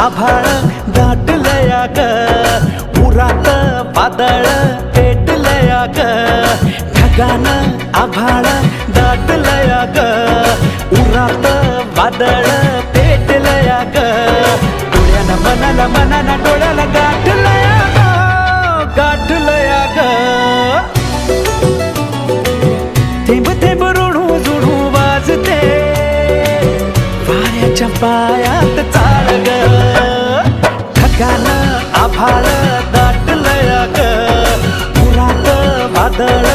आभाळ दाटलया ग, उरात वादळ पेटलया ग, ढगानं आभाळ दाटलया ग, उरात वादळ पेटलया ग, डोळ्यानं मनानं डोळ्याला गाठलया ग, गाठलया ग. थेंब थेंब ऋणू जुणू वाजते वाऱ्याच्या पायात चाळ ग, ढगानं आभाळ दाटलया ग, उरात वादळ